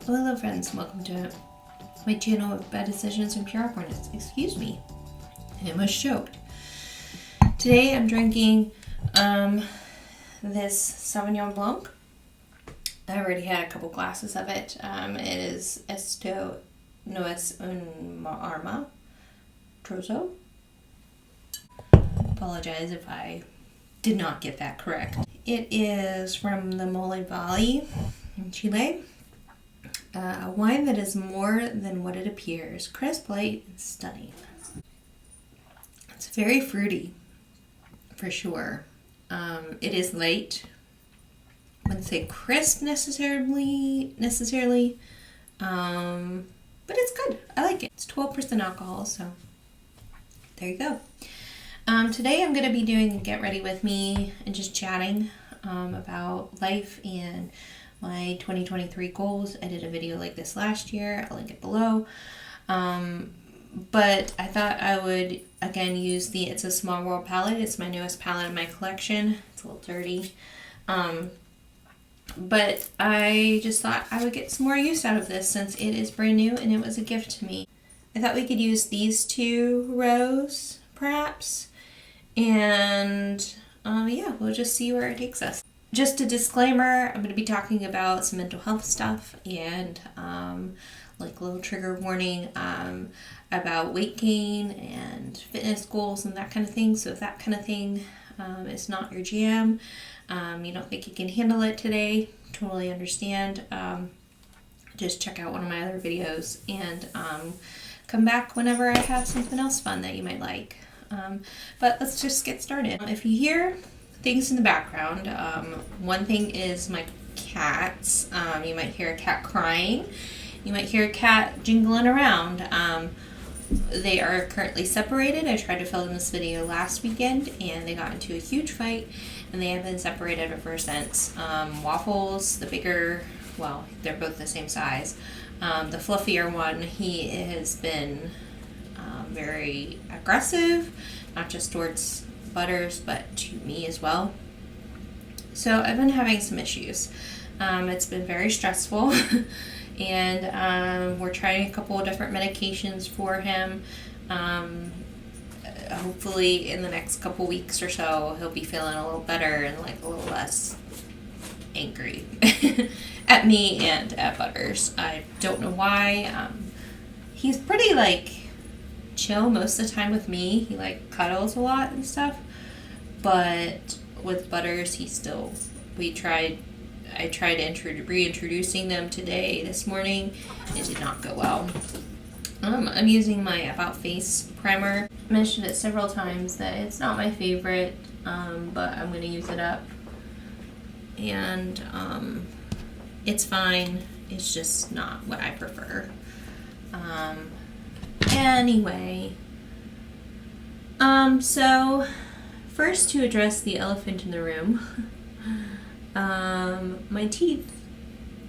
Hello friends, welcome to my channel of bad decisions and PR cornets. Excuse me, I almost choked. Today I'm drinking this Sauvignon Blanc. I already had a couple glasses of it. It is Esto Noes un Arma Trozo. Apologize if I did not get that correct. It is from the Mole Valley in Chile. A wine that is more than what it appears. Crisp, light, and stunning. It's very fruity, for sure. It is light. I wouldn't say crisp necessarily, but it's good. I like it. It's 12% alcohol, so there you go. Today I'm going to be doing Get Ready With Me and just chatting about life and my 2023 goals. I did a video like this last year. I'll link it below. But I thought I would, again, use the It's a Small World palette. It's my newest palette in my collection. It's a little dirty. But I just thought I would get some more use out of this since it is brand new and it was a gift to me. I thought we could use these two rows, perhaps. And yeah, we'll just see where it takes us. Just a disclaimer, I'm going to be talking about some mental health stuff and like a little trigger warning about weight gain and fitness goals and that kind of thing. So if that kind of thing is not your jam, you don't think you can handle it today, totally understand. Just check out one of my other videos and come back whenever I have something else fun that you might like. But let's just get started. If you hear things in the background, one thing is my cats. You might hear a cat crying. You might hear a cat jingling around. They are currently separated. I tried to film this video last weekend and they got into a huge fight and they have been separated ever since. Waffles, the bigger, well, they're both the same size. The fluffier one, he has been very aggressive, not just towards Butters, but to me as well. So I've been having some issues. It's been very stressful and we're trying a couple of different medications for him. Hopefully in the next couple weeks or so he'll be feeling a little better and like a little less angry at me and at Butters. I don't know why. He's pretty like chill most of the time with me. He like cuddles a lot and stuff, but with Butters I tried reintroducing them this morning. It did not go well. I'm using my About Face primer. I mentioned it several times that it's not my favorite, but I'm going to use it up and it's fine. It's just not what I prefer. Anyway, so first, to address the elephant in the room, my teeth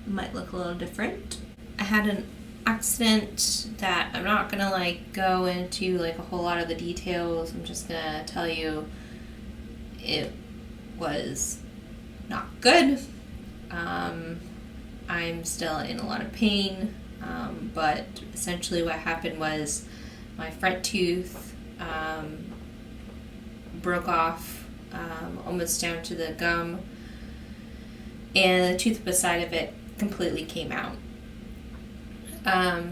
might look a little different. I had an accident that I'm not gonna like go into like a whole lot of the details. I'm just gonna tell you it was not good. I'm still in a lot of pain. But essentially what happened was my front tooth broke off almost down to the gum, and the tooth beside of it completely came out.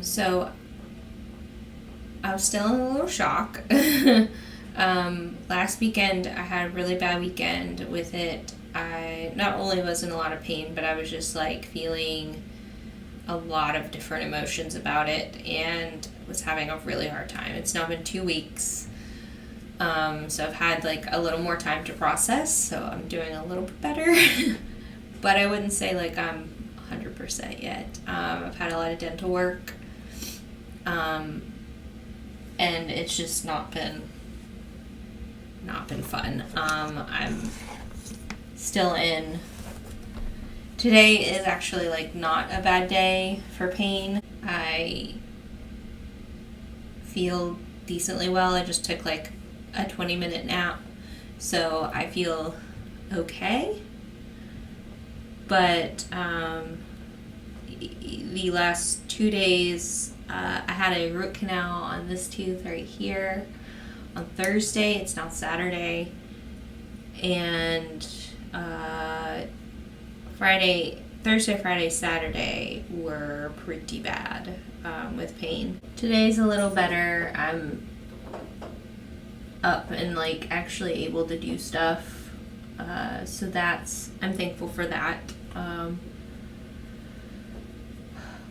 So I was still in a little shock. Last weekend I had a really bad weekend with it. I not only was in a lot of pain, but I was just like feeling a lot of different emotions about it and was having a really hard time. It's now been 2 weeks, so I've had like a little more time to process, so I'm doing a little bit better. But I wouldn't say like I'm 100% yet. I've had a lot of dental work, and it's just not been fun. I'm still in. Today is actually like not a bad day for pain. I feel decently well. I just took like a 20-minute nap, so I feel okay. But the last 2 days. I had a root canal on this tooth right here on Thursday. It's now Saturday. And Thursday, Friday, Saturday were pretty bad with pain. Today's a little better. I'm up and like actually able to do stuff. So I'm thankful for that.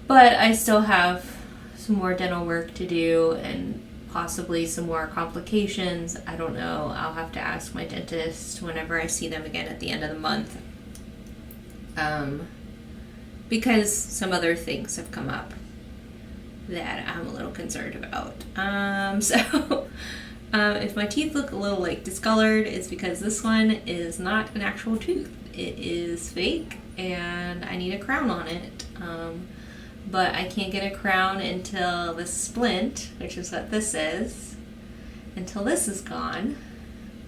But I still have some more dental work to do and possibly some more complications. I don't know. I'll have to ask my dentist whenever I see them again at the end of the month. Because some other things have come up that I'm a little concerned about. If my teeth look a little like discolored, it's because this one is not an actual tooth. It is fake and I need a crown on it. But I can't get a crown until the splint, which is what this is, until this is gone.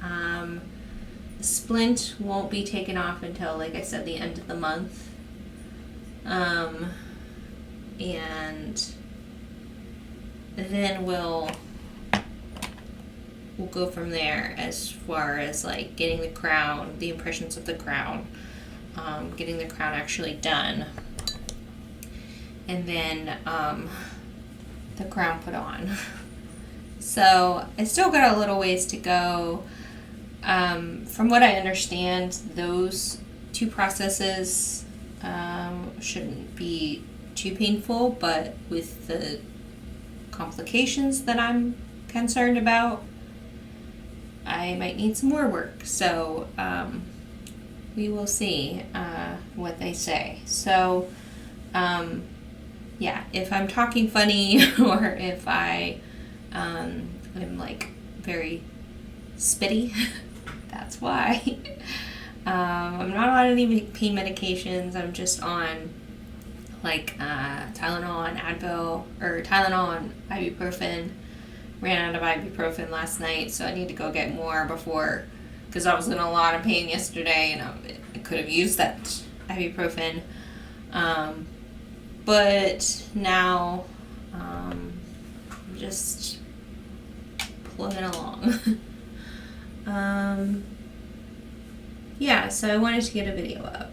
The splint won't be taken off until, like I said, the end of the month. And then we'll go from there as far as like getting the crown, the impressions of the crown, getting the crown actually done. And then the crown put on. So I still got a little ways to go. From what I understand, those two processes shouldn't be too painful, but with the complications that I'm concerned about, I might need some more work. So we will see what they say. So yeah, if I'm talking funny or if I am like very spitty, that's why. I'm not on any pain medications. I'm just on like Tylenol and Advil, or Tylenol and ibuprofen. Ran out of ibuprofen last night, so I need to go get more before, because I was in a lot of pain yesterday and I could have used that ibuprofen. But now I'm just plugging along. Yeah, so I wanted to get a video up.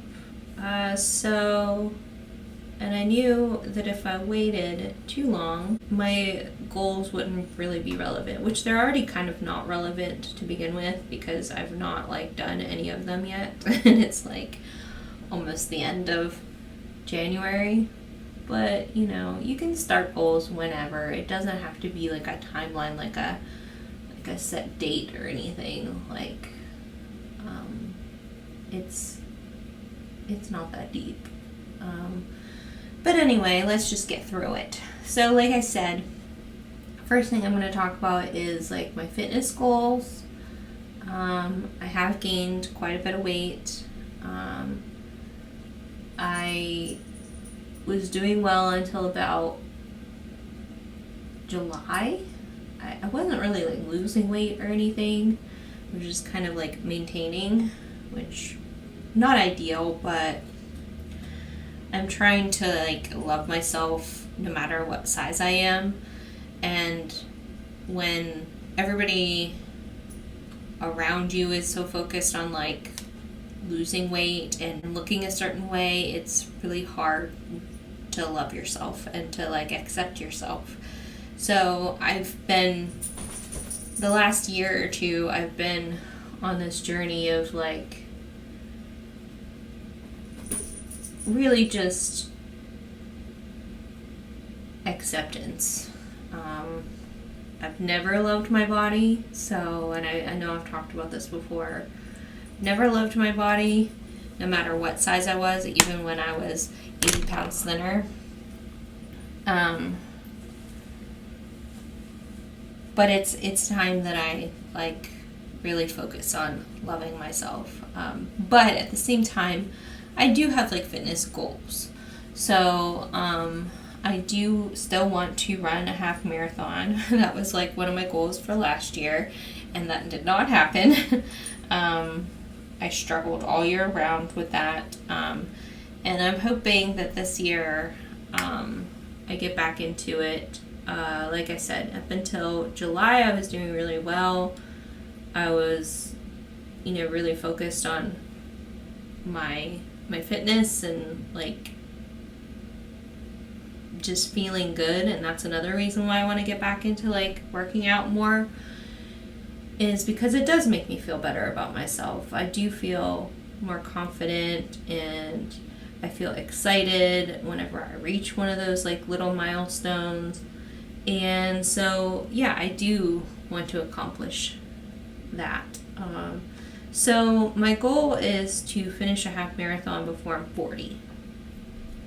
And I knew that if I waited too long, my goals wouldn't really be relevant, which they're already kind of not relevant to begin with, because I've not like done any of them yet. And it's like almost the end of January. But, you know, you can start goals whenever. It doesn't have to be like a timeline, like a set date or anything. Like, it's not that deep. But anyway, let's just get through it. So like I said, first thing I'm going to talk about is like my fitness goals. I have gained quite a bit of weight. I was doing well until about July. I wasn't really like losing weight or anything. I was just kind of like maintaining, which not ideal, but I'm trying to like love myself no matter what size I am. And when everybody around you is so focused on like losing weight and looking a certain way, it's really hard to love yourself and to like accept yourself. So the last year or two, I've been on this journey of like really just acceptance. I've never loved my body, and I know I've talked about this before. Never loved my body, no matter what size I was, even when I was 80 pounds thinner. But it's time that I like really focus on loving myself. But at the same time, I do have like fitness goals. So I do still want to run a half marathon. That was like one of my goals for last year, and that did not happen. I struggled all year round with that. And I'm hoping that this year I get back into it. Like I said, up until July, I was doing really well. I was, really focused on my fitness and like just feeling good, and that's another reason why I want to get back into like working out more, is because it does make me feel better about myself. I do feel more confident, and I feel excited whenever I reach one of those like little milestones. And so yeah, I do want to accomplish that. So my goal is to finish a half marathon before I'm 40.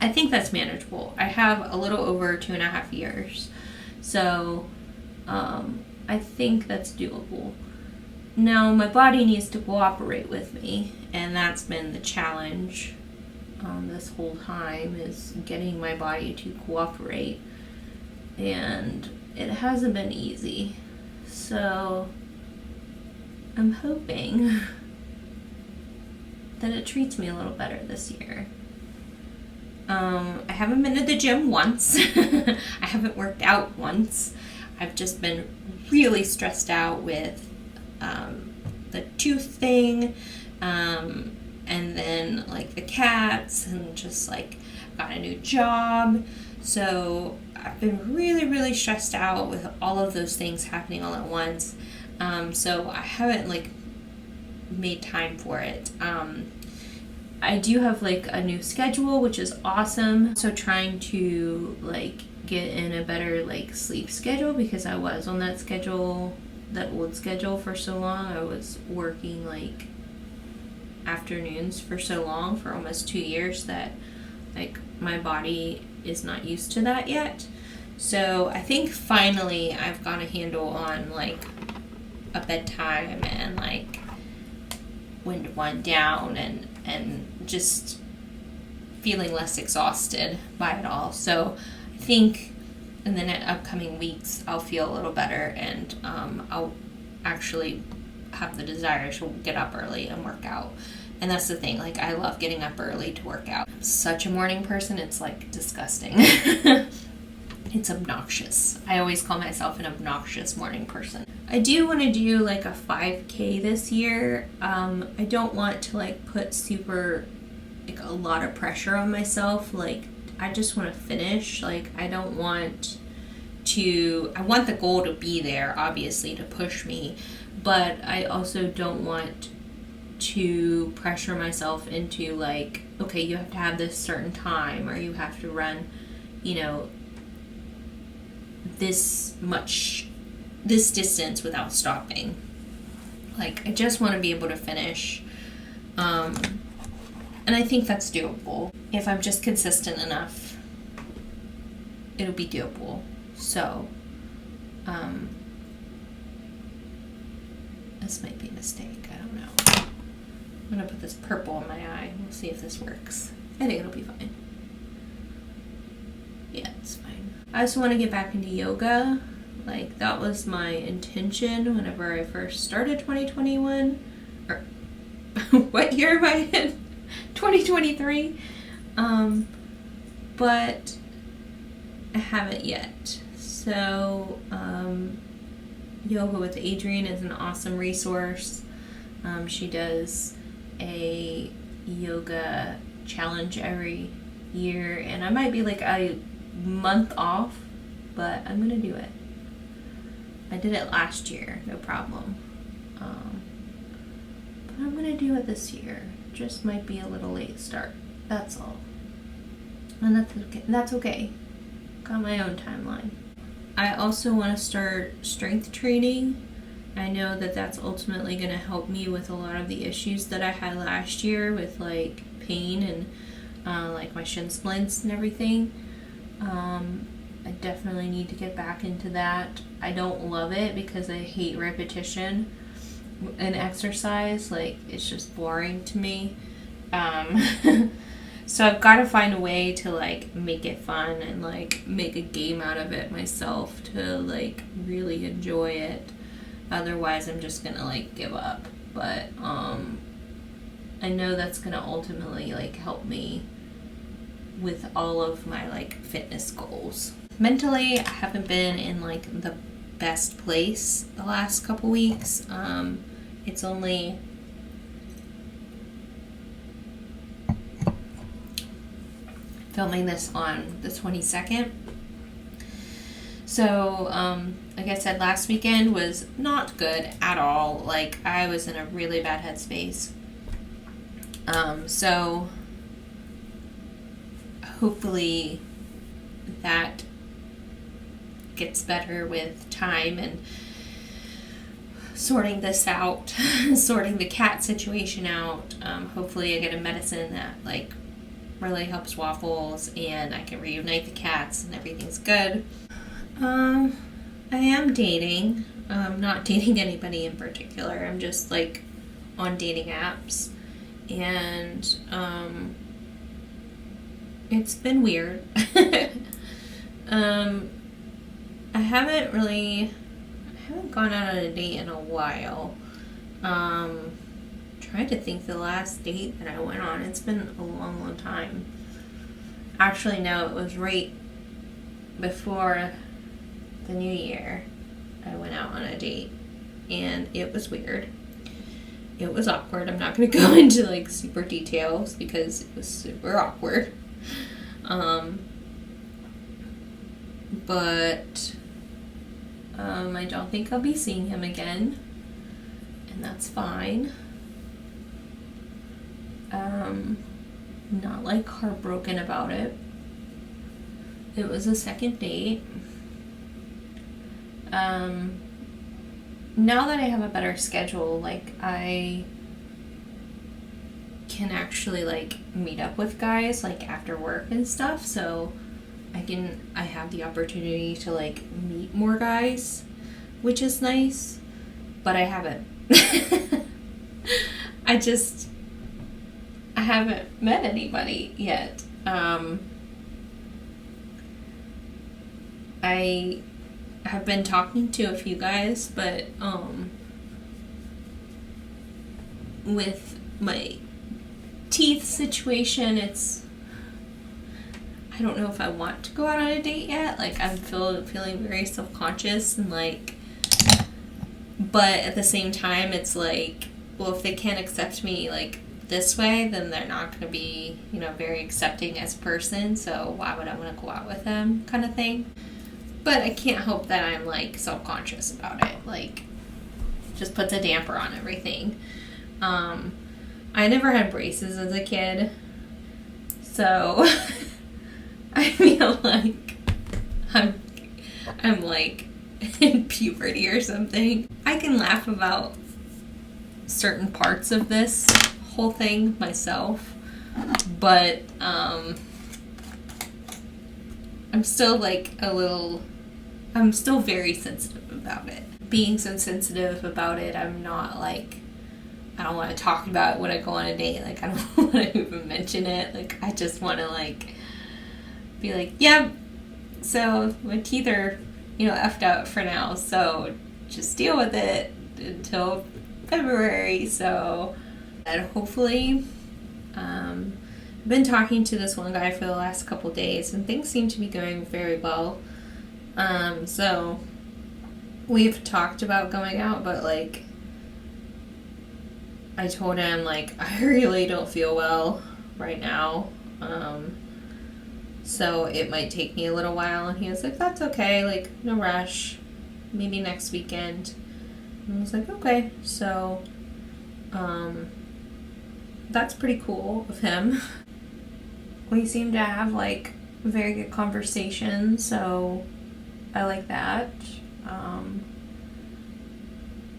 I think that's manageable. I have a little over 2.5 years. So I think that's doable. Now my body needs to cooperate with me, and that's been the challenge this whole time, is getting my body to cooperate. And it hasn't been easy. So I'm hoping that it treats me a little better this year. I haven't been to the gym once. I haven't worked out once. I've just been really stressed out with the tooth thing, and then like the cats, and just like got a new job. So I've been really, really stressed out with all of those things happening all at once. So I haven't like made time for it. I do have like a new schedule, which is awesome. So trying to like get in a better like sleep schedule, because I was on that schedule, that old schedule, for so long. I was working like afternoons for so long, for almost 2 years, that like my body is not used to that yet. So I think finally I've got a handle on like a bedtime, and like when to wind down, and just feeling less exhausted by it all. So I think in the upcoming weeks I'll feel a little better, and I'll actually have the desire to get up early and work out. And that's the thing, like I love getting up early to work out. I'm such a morning person, it's like disgusting. It's obnoxious. I always call myself an obnoxious morning person. I do want to do like a 5K this year. I don't want to like put like a lot of pressure on myself. Like I just want to finish. Like I want the goal to be there, obviously, to push me, but I also don't want to pressure myself into like, okay, you have to have this certain time, or you have to run, this distance without stopping. Like I just want to be able to finish, and I think that's doable. If I'm just consistent enough, it'll be doable. So this might be a mistake, I don't know. I'm gonna put this purple in my eye. We'll see if this works. I think it'll be fine. Yeah, it's fine. I also want to get back into yoga. Like that was my intention whenever I first started 2021. Or what year am I in? 2023. But I haven't yet. So Yoga with Adriene is an awesome resource. She does a yoga challenge every year, and I might be like a month off, but I'm gonna do it. I did it last year, no problem. But I'm gonna do it this year. Just might be a little late start. That's all. And that's okay. Got my own timeline. I also want to start strength training. I know that that's ultimately going to help me with a lot of the issues that I had last year with like pain and like my shin splints and everything. I definitely need to get back into that. I don't love it because I hate repetition in exercise. Like it's just boring to me. So I've got to find a way to like make it fun and like make a game out of it myself to like really enjoy it. Otherwise I'm just gonna like give up. But I know that's gonna ultimately like help me with all of my like fitness goals. Mentally, I haven't been in like the best place the last couple weeks. It's only filming this on the 22nd. So, like I said, last weekend was not good at all. Like, I was in a really bad headspace. So hopefully that gets better with time and sorting this out, sorting the cat situation out. Hopefully I get a medicine that like really helps Waffles and I can reunite the cats and everything's good. I am dating. Not dating anybody in particular. I'm just like on dating apps. And it's been weird. I haven't gone out on a date in a while. Trying to think the last date that I went on. It's been a long time. Actually, no, it was right before the new year. I went out on a date and it was weird. It was awkward. I'm not going to go into like super details because it was super awkward. But I don't think I'll be seeing him again, and that's fine. Not like heartbroken about it. It was a second date. Now that I have a better schedule, like I can actually like meet up with guys like after work and stuff, so I have the opportunity to like meet more guys, which is nice, but I haven't. I haven't met anybody yet. I have been talking to a few guys, but with my teeth situation, I don't know if I want to go out on a date yet. Like, I'm feeling very self-conscious and like, but at the same time, it's like, well, if they can't accept me like this way, then they're not going to be, very accepting as a person. So why would I want to go out with them, kind of thing. But I can't help that I'm like self-conscious about it. Like, just puts a damper on everything. I never had braces as a kid, so I feel like I'm like in puberty or something. I can laugh about certain parts of this whole thing myself, but I'm still like I'm still very sensitive about it. Being so sensitive about it, I'm not like, I don't want to talk about it when I go on a date. Like, I don't want to even mention it. Like, I just want to like be like, yeah, so my teeth are, effed up for now, so just deal with it until February. So, and hopefully, I've been talking to this one guy for the last couple days, and things seem to be going very well. So we've talked about going out, but like, I told him like, I really don't feel well right now. So it might take me a little while, and he was like, that's okay, like, no rush, maybe next weekend. And I was like, okay. So, that's pretty cool of him. We seem to have like very good conversation, so I like that.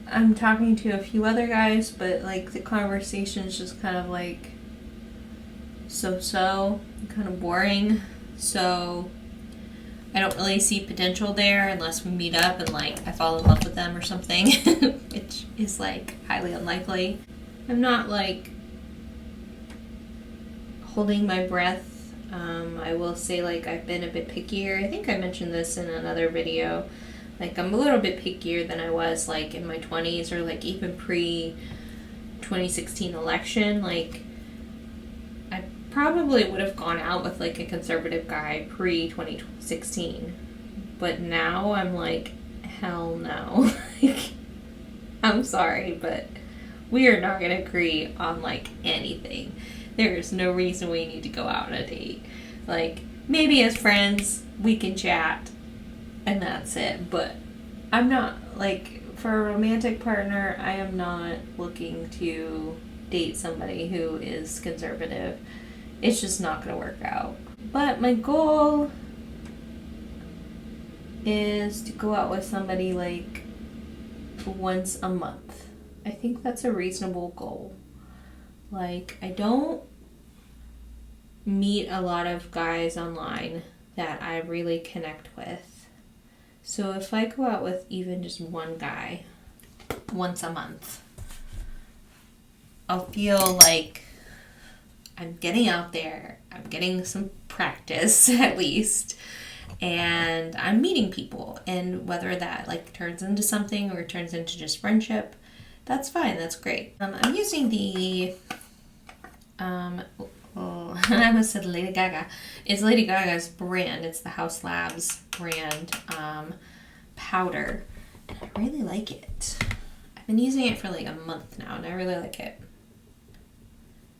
I'm talking to a few other guys, but like the conversation's just kind of like so kind of boring. So I don't really see potential there unless we meet up and like I fall in love with them or something, which is like highly unlikely. I'm not like holding my breath. I will say like I've been a bit pickier. I think I mentioned this in another video. Like, I'm a little bit pickier than I was like in my 20s or like even pre 2016 election. Like, I probably would have gone out with like a conservative guy pre-2016. But now I'm like, hell no. I'm sorry, but we are not going to agree on like anything. There is no reason we need to go out on a date. Like, maybe as friends, we can chat, and that's it. But I'm not, like, for a romantic partner, I am not looking to date somebody who is conservative. It's just not going to work out. But my goal is to go out with somebody like once a month. I think that's a reasonable goal. Like, I don't meet a lot of guys online that I really connect with. So if I go out with even just one guy once a month, I'll feel like I'm getting out there, I'm getting some practice at least, and I'm meeting people. And whether that like turns into something or turns into just friendship, that's fine, that's great. I'm using the I almost said Lady Gaga. It's Lady Gaga's brand. It's the Haus Labs brand powder. And I really like it. I've been using it for like a month now, and I really like it.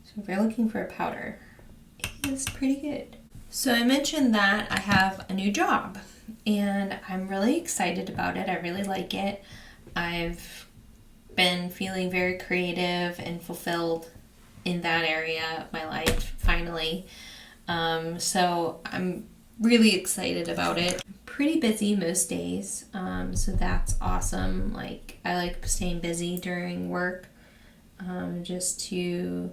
So if you're looking for a powder, it is pretty good. So I mentioned that I have a new job, and I'm really excited about it. I really like it. I've been feeling very creative and fulfilled in that area of my life, finally. So I'm really excited about it. I'm pretty busy most days, so that's awesome. Like, I like staying busy during work, just to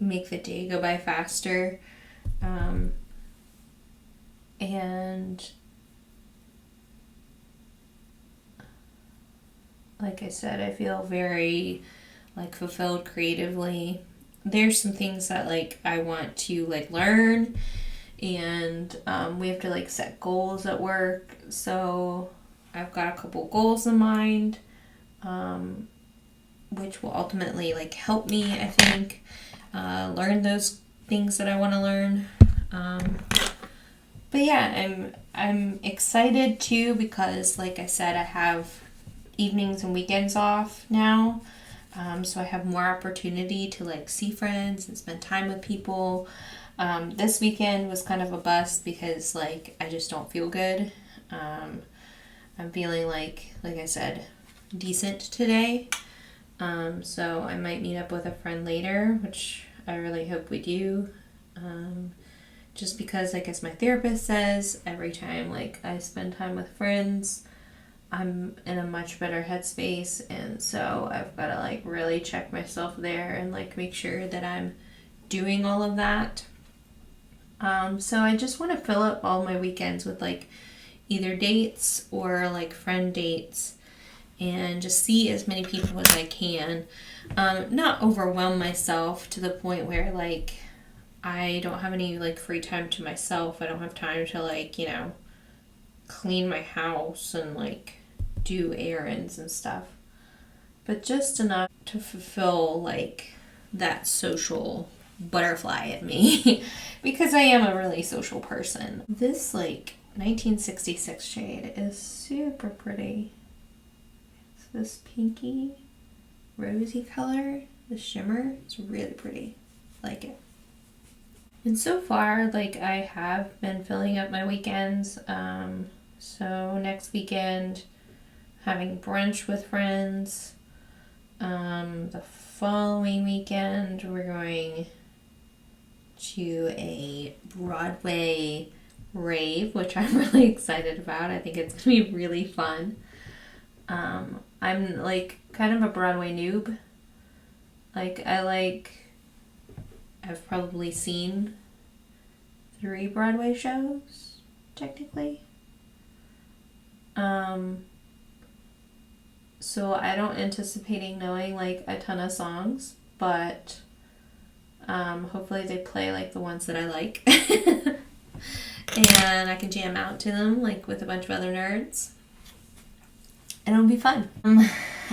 make the day go by faster. And like I said, I feel very like fulfilled creatively. There's some things that like I want to like learn, and we have to like set goals at work. So I've got a couple goals in mind, which will ultimately like help me, I think, learn those things that I want to learn. But yeah, I'm excited too, because like I said, I have evenings and weekends off now, so I have more opportunity to like see friends and spend time with people. This weekend was kind of a bust because like I just don't feel good. I'm feeling like I said, decent today, so I might meet up with a friend later, which I really hope we do, just because like as my therapist says, every time like I spend time with friends, I'm in a much better headspace, and so I've got to like really check myself there and like make sure that I'm doing all of that. So I just want to fill up all my weekends with like either dates or like friend dates, and just see as many people as I can. Not overwhelm myself to the point where like I don't have any like free time to myself. I don't have time to like, you know, clean my house and like do errands and stuff, but just enough to fulfill like that social butterfly in me because I am a really social person. This like 1966 shade is super pretty. It's this pinky rosy color, the shimmer. It's really pretty. I like it. And so far, like, I have been filling up my weekends. So next weekend, having brunch with friends. The following weekend, we're going to a Broadway rave, which I'm really excited about. I think it's going to be really fun. I'm like kind of a Broadway noob. Like, I've probably seen 3 Broadway shows, technically. So I don't anticipating knowing like a ton of songs, but hopefully they play like the ones that I like. And I can jam out to them like with a bunch of other nerds. And it'll be fun.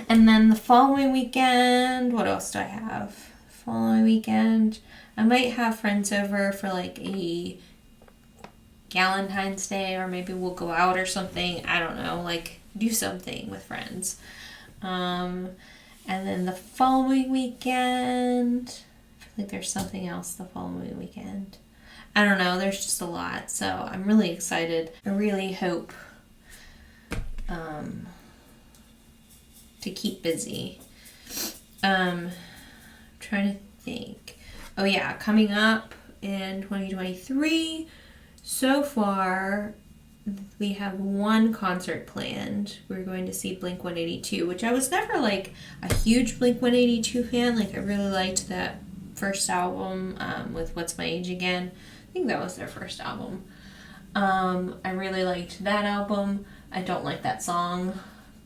And then the following weekend, what else do I have? Following weekend, I might have friends over for like a Valentine's Day, or maybe we'll go out or something. I don't know, like do something with friends. And then the following weekend, I feel like there's something else the following weekend. I don't know, there's just a lot. So I'm really excited. I really hope to keep busy. Trying to think. Oh yeah, coming up in 2023, so far we have one concert planned. We're going to see Blink-182, which I was never like a huge Blink-182 fan. Like I really liked that first album with What's My Age Again. I think that was their first album. I really liked that album. I don't like that song,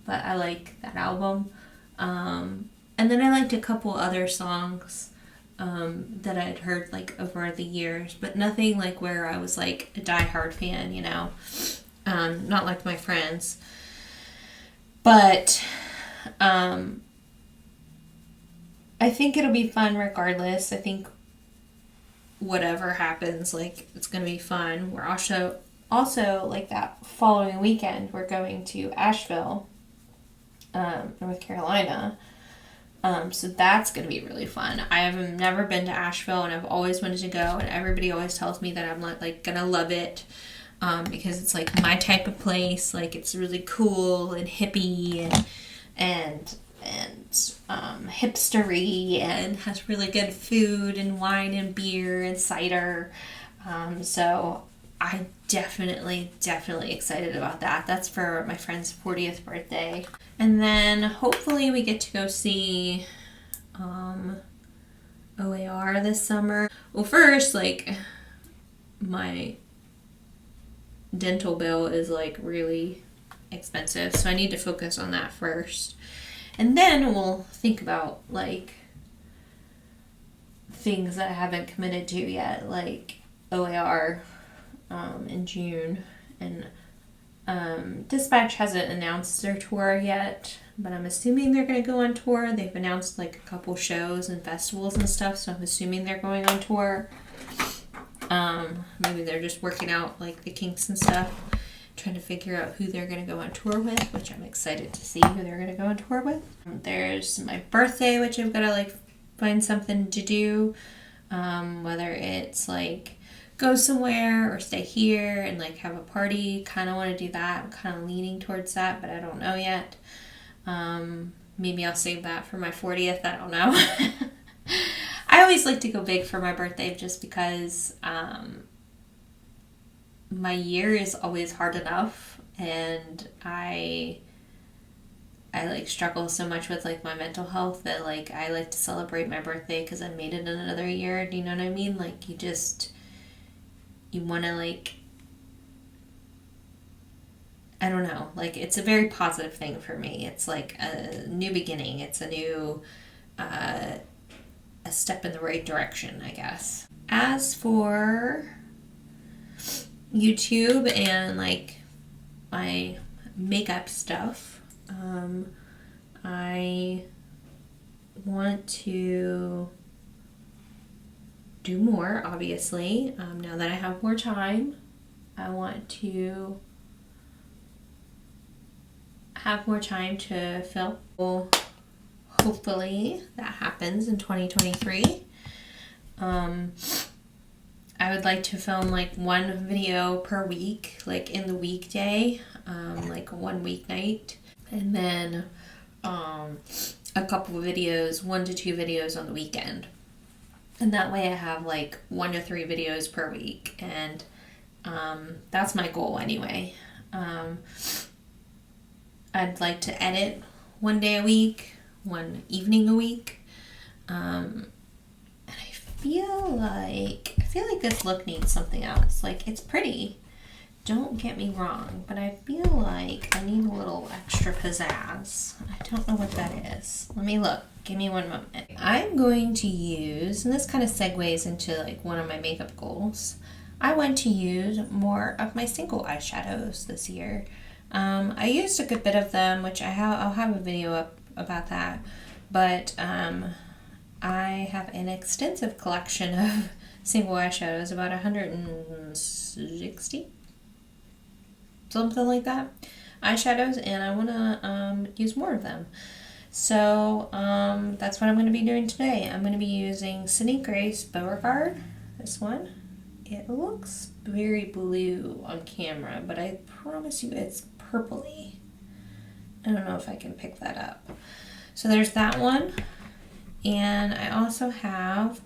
but I like that album. And then I liked a couple other songs that I'd heard like over the years, but nothing like where I was like a diehard fan, you know. Not like my friends. But I think it'll be fun regardless. I think whatever happens, like it's gonna be fun. We're also like that following weekend we're going to Asheville, North Carolina. So that's gonna be really fun. I have never been to Asheville and I've always wanted to go, and everybody always tells me that I'm like gonna love it, because it's like my type of place. Like it's really cool and hippie and hipstery, and has really good food and wine and beer and cider. So I definitely excited about that. That's for my friend's 40th birthday. And then hopefully we get to go see OAR this summer. Well, first, like, my dental bill is like really expensive, so I need to focus on that first. And then we'll think about like things that I haven't committed to yet, like OAR in June. And Dispatch hasn't announced their tour yet, but I'm assuming they're going to go on tour. They've announced like a couple shows and festivals and stuff, so I'm assuming they're going on tour. Maybe they're just working out like the kinks and stuff, trying to figure out who they're going to go on tour with, which I'm excited to see who they're going to go on tour with. There's my birthday, which I've got to like find something to do, whether it's like go somewhere or stay here and like have a party. Kind of want to do that. I'm kind of leaning towards that, but I don't know yet. Maybe I'll save that for my 40th. I don't know. I always like to go big for my birthday just because my year is always hard enough, and I like struggle so much with like my mental health that like I like to celebrate my birthday because I made it in another year. Do you know what I mean? Like you want to like, I don't know, like it's a very positive thing for me. It's like a new beginning. It's a new a step in the right direction, I guess. As for YouTube and like my makeup stuff, I want to do more, obviously. Now that I have more time, I want to have more time to film. Hopefully that happens in 2023. I would like to film like one video per week, like in the weekday, like one weeknight, and then a couple of videos, 1 to 2 videos on the weekend. And that way I have like 1 to 3 videos per week, and that's my goal anyway. I'd like to edit 1 day a week, 1 evening a week. And I feel like this look needs something else. Like it's pretty, don't get me wrong, but I feel like I need a little extra pizzazz. I don't know what that is. Let me look. Give me 1 moment. I'm going to use, and this kind of segues into like one of my makeup goals. I want to use more of my single eyeshadows this year. I used a good bit of them, which I'll have a video up about that. But I have an extensive collection of single eyeshadows, about 160, something like that, eyeshadows, and I want to use more of them. So that's what I'm going to be doing today. I'm going to be using Sydney Grace Beauregard, this one. It looks very blue on camera, but I promise you it's purpley. I don't know if I can pick that up. So there's that one. And I also have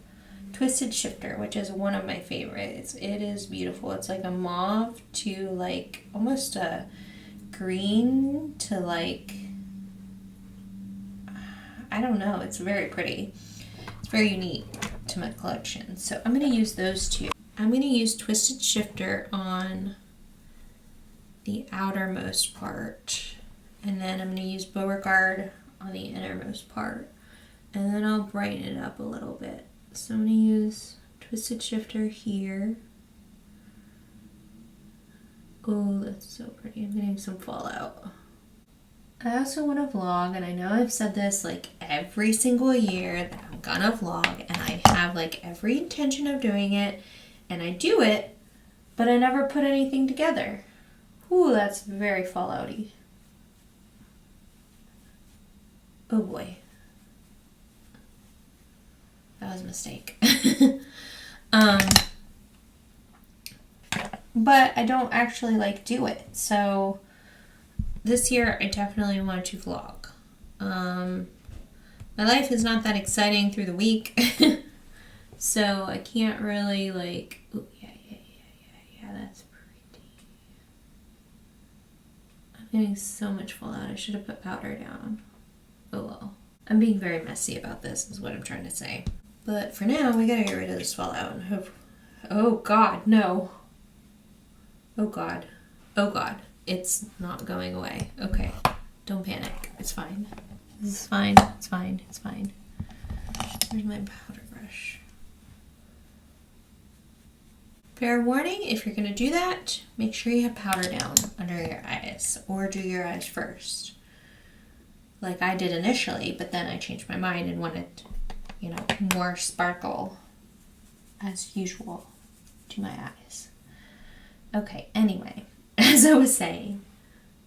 Twisted Shifter, which is one of my favorites. It is beautiful. It's like a mauve to like almost a green to like, I don't know. It's very pretty. It's very unique to my collection. So I'm going to use those two. I'm going to use Twisted Shifter on the outermost part. And then I'm going to use Beauregard on the innermost part. And then I'll brighten it up a little bit. So I'm going to use Twisted Shifter here. Oh, that's so pretty. I'm getting some fallout. I also want to vlog, and I know I've said this like every single year that I'm gonna vlog, and I have like every intention of doing it, and I do it, but I never put anything together. Ooh, that's very fallouty. Oh boy. That was a mistake. But I don't actually like do it. So this year I definitely want to vlog. My life is not that exciting through the week. So I can't really like, oh yeah, that's pretty. I'm getting so much fallout. I should have put powder down. Oh well. I'm being very messy about this is what I'm trying to say. But for now, we gotta get rid of this fallout and hope. Oh God, no. Oh God. Oh God. It's not going away. Okay. Don't panic. It's fine. This is fine. It's fine. It's fine. Where's my powder brush? Fair warning, if you're gonna do that, make sure you have powder down under your eyes or do your eyes first. Like I did initially, but then I changed my mind and wanted, you know, more sparkle as usual to my eyes. Okay, anyway, as I was saying,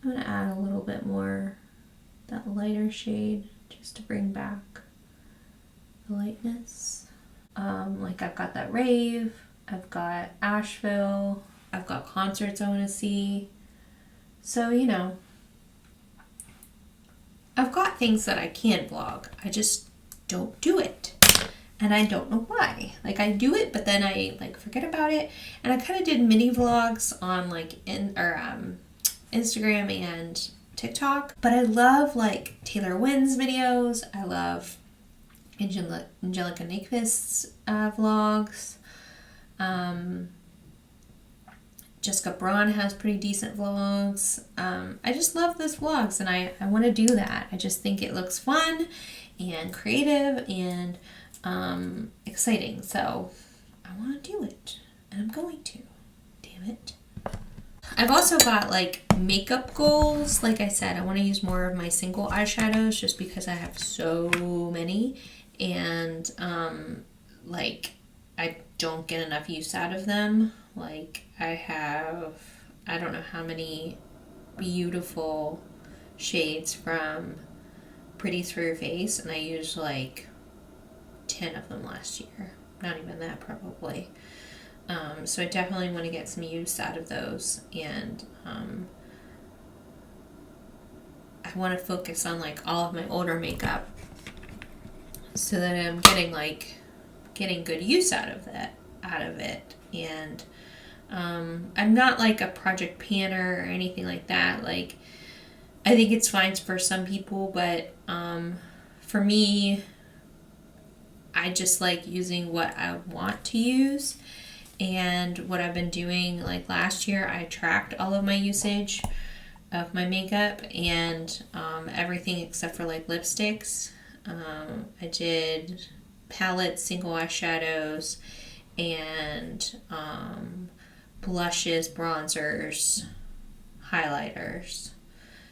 I'm going to add a little bit more that lighter shade just to bring back the lightness. Like I've got that rave, I've got Asheville, I've got concerts I want to see. So, you know, I've got things that I can vlog. I just don't do it. And I don't know why. Like I do it, but then I like forget about it. And I kind of did mini vlogs on like Instagram and TikTok. But I love like Taylor Wynn's videos. I love Angelica Nyquist's vlogs. Jessica Braun has pretty decent vlogs. I just love those vlogs and I want to do that. I just think it looks fun and creative and exciting. So I want to do it and I'm going to. Damn it. I've also got like makeup goals. Like I said, I want to use more of my single eyeshadows just because I have so many and like I don't get enough use out of them. Like I have, I don't know how many beautiful shades from Pretties for Your Face, and I used like 10 of them last year. Not even that, probably. So I definitely want to get some use out of those, and I want to focus on like all of my older makeup so that I'm getting good use out of it. And I'm not like a project panner or anything like that. Like I think it's fine for some people, but for me, I just like using what I want to use. And what I've been doing, like last year, I tracked all of my usage of my makeup and everything except for like lipsticks. I did palettes, single eyeshadows, and blushes, bronzers, highlighters.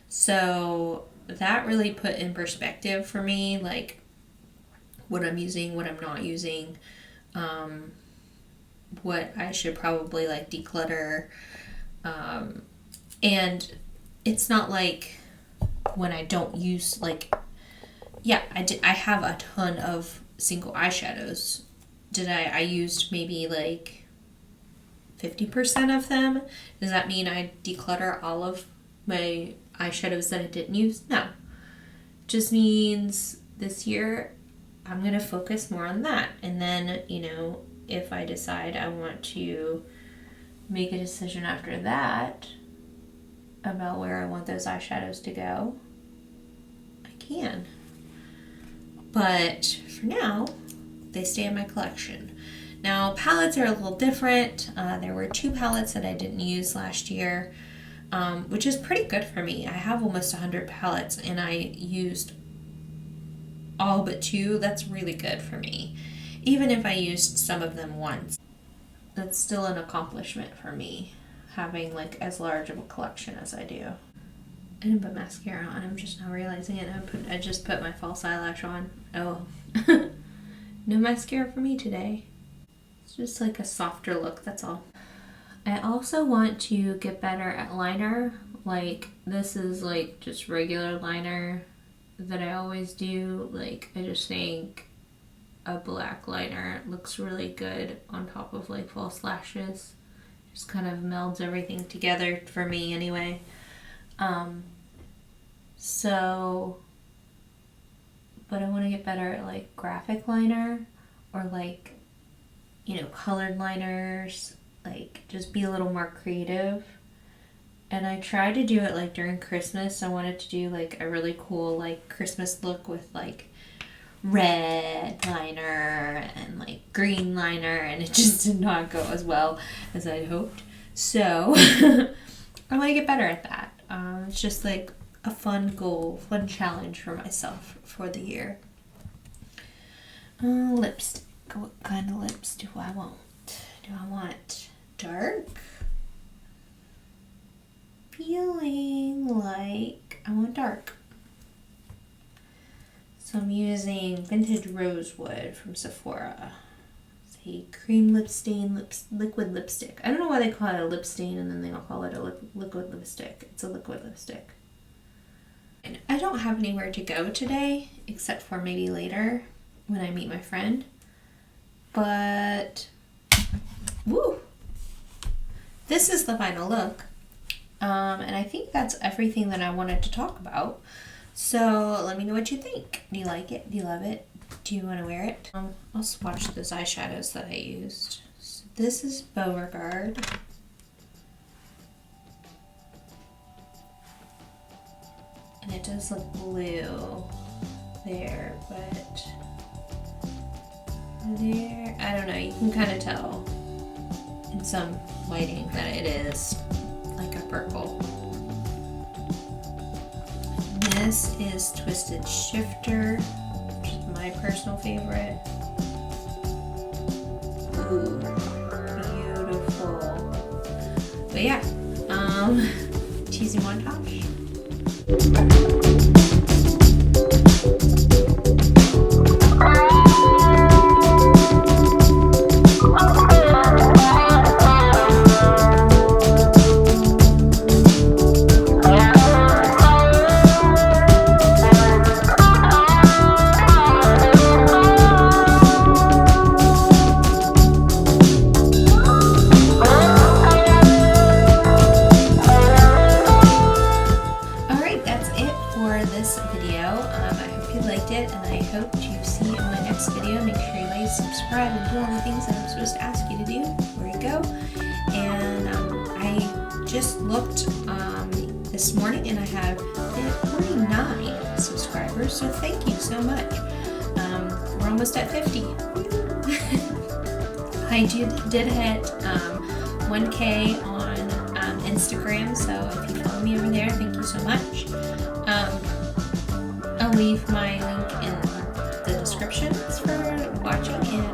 So that really put in perspective for me, like, what I'm using, what I'm not using, what I should probably, like, declutter. And it's not like when I don't use, like, yeah, I have a ton of single eyeshadows. I used maybe like 50% of them. Does that mean I declutter all of my eyeshadows that I didn't use? No. Just means this year I'm going to focus more on that. And then, you know, if I decide I want to make a decision after that about where I want those eyeshadows to go, I can. But for now, they stay in my collection. Now, palettes are a little different. There were 2 palettes that I didn't use last year, which is pretty good for me. I have almost 100 palettes, and I used all but 2. That's really good for me. Even if I used some of them once, that's still an accomplishment for me, having like as large of a collection as I do. I didn't put mascara on. I'm just now realizing it. I just put my false eyelash on. Oh. No mascara for me today. It's just like a softer look, that's all. I also want to get better at liner. Like, this is like just regular liner that I always do. Like, I just think a black liner looks really good on top of like false lashes. Just kind of melds everything together for me anyway. But I want to get better at like graphic liner, or like, you know, colored liners, like just be a little more creative. And I tried to do it like during Christmas. I wanted to do like a really cool like Christmas look with like red liner and like green liner, and it just did not go as well as I'd hoped. So I want to get better at that. It's just like a fun goal, fun challenge for myself for the year. Lipstick. What kind of lips do I want? Do I want dark? Feeling like I want dark. So I'm using Vintage Rosewood from Sephora. It's a cream lip stain liquid lipstick. I don't know why they call it a lip stain and then they all call it a liquid lipstick. It's a liquid lipstick. And I don't have anywhere to go today, except for maybe later when I meet my friend. But, woo! This is the final look. And I think that's everything that I wanted to talk about. So let me know what you think. Do you like it? Do you love it? Do you want to wear it? I'll swatch those eyeshadows that I used. So this is Beauregard. And it does look blue there, but there, I don't know, you can kind of tell in some lighting that it is like a purple. This is Twisted Shifter, which is my personal favorite. Ooh, beautiful. But yeah, cheesy montage. Subscribe and do all the things that I'm supposed to ask you to do. There you go. And I just looked this morning and I have 49 subscribers, so thank you so much. We're almost at 50. I did hit 1K on Instagram, so if you follow me over there, thank you so much. I'll leave my link in the description for watching, and